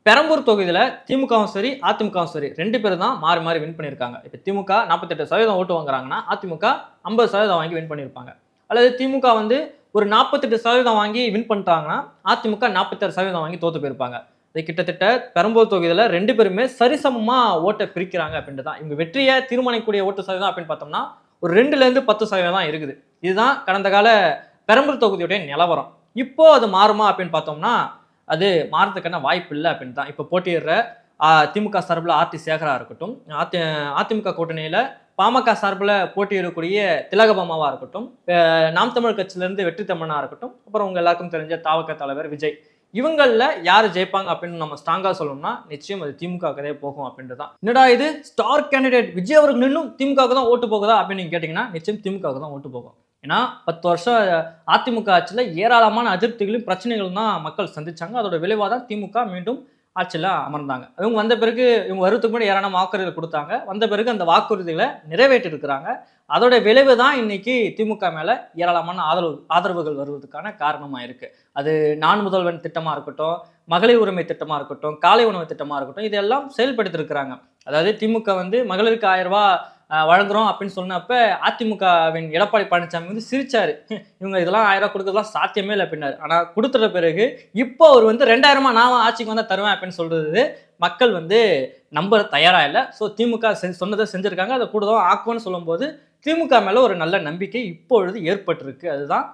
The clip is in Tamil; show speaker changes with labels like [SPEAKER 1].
[SPEAKER 1] பெரம்பூர் தொகுதியில திமுகவும் சரி, அதிமுகவும் சரி 2 பேரும் தான் மாறி மாறி வின் பண்ணியிருக்காங்க. இப்ப திமுக 48% ஓட்டு வாங்குறாங்கன்னா, அதிமுக 50% வாங்கி வின் பண்ணியிருப்பாங்க. அல்லது திமுக வந்து ஒரு 48% வாங்கி வின் பண்ணிட்டாங்கன்னா, அதிமுக 46% வாங்கி தோத்து போயிருப்பாங்க. இது கிட்டத்தட்ட பெரம்பூர் தொகுதியில 2 பேருமே சரிசமமா ஓட்ட பிரிக்கிறாங்க அப்படின்ட்டு தான். இவங்க வெற்றிய தீர்மானிக்கக்கூடிய ஓட்டு சதவீதம் அப்படின்னு பார்த்தோம்னா, ஒரு 2லேருந்து 10% தான் இருக்குது. இதுதான் கடந்த கால பெரம்பூர் தொகுதியுடைய நிலவரம். இப்போ அது மாறுமா அப்படின்னு பார்த்தோம்னா, அது மாறதுக்கான வாய்ப்பு இல்ல அப்படின்னு தான். இப்ப போட்டியிடுற திமுக சார்புல ஆர்டி சேகரா இருக்கட்டும், அதிமுக கூட்டணியில பாமக சார்புல போட்டியிடக்கூடிய திலகபாமாவா இருக்கட்டும், நாம் தமிழர் கட்சியிலிருந்து வெற்றி தமிழனா இருக்கட்டும், அப்புறம் உங்க எல்லாருக்கும் தெரிஞ்ச தாவக தலைவர் விஜய். இவங்கள்ல யாரு ஜெயிப்பாங்க அப்படின்னு நம்ம ஸ்ட்ராங்கா சொல்லணும்னா, நிச்சயம் அது திமுகவுக்கே போகும் அப்படின்ட்டு தான். என்னடா இது ஸ்டார் கேண்டிடேட் விஜய் அவர்கள் இன்னும் திமுகவுக்கு தான் ஓட்டு போகுதா அப்படின்னு நீங்க கேட்டீங்கன்னா, நிச்சயம் திமுகவுக்கு தான் ஓட்டு போகும். ஏன்னா 10 வருஷம் அதிமுக ஆட்சியில ஏராளமான அதிருப்திகளும் பிரச்சனைகளும் தான் மக்கள் சந்திச்சாங்க. அதோட விளைவாக தான் திமுக மீண்டும் ஆட்சியில் அமர்ந்தாங்க. இவங்க வந்த பிறகு இவங்க வருவதுக்கு முன்னாடி ஏராளமான வாக்குறுதிகள் கொடுத்தாங்க. வந்த பிறகு அந்த வாக்குறுதிகளை நிறைவேற்றி இருக்கிறாங்க. அதோட விளைவு தான் இன்னைக்கு திமுக மேல ஏராளமான ஆதரவுகள் வருவதற்கான காரணமா இருக்கு. அது நான் முதல்வன் திட்டமா இருக்கட்டும், மகளிர் உரிமை திட்டமா இருக்கட்டும், காலை உணவு திட்டமா இருக்கட்டும், இதெல்லாம் செயல்படுத்தி இருக்கிறாங்க. அதாவது திமுக வந்து மகளிருக்கு 1000 ரூபாய் வழங்குறோம் அப்படின்னு சொன்னப்ப அதிமுகவின் எடப்பாடி பழனிசாமி வந்து சிரிச்சாரு. இவங்க இதெல்லாம் 1000 ரூபாய் கொடுக்கறதுலாம் சாத்தியமே இல்லை அப்படின்னாரு. ஆனா கொடுத்துட்ட பிறகு இப்போ அவர் வந்து 2000 நான் ஆட்சிக்கு வந்தா தருவேன் அப்படின்னு சொல்றது மக்கள் வந்து நம்ப தயாரா இல்லை. ஸோ திமுக சொன்னதை செஞ்சிருக்காங்க. அதை கூட தான் ஆக்குவோன்னு சொல்லும்போது திமுக மேல ஒரு நல்ல நம்பிக்கை இப்பொழுது ஏற்பட்டிருக்கு. அதுதான்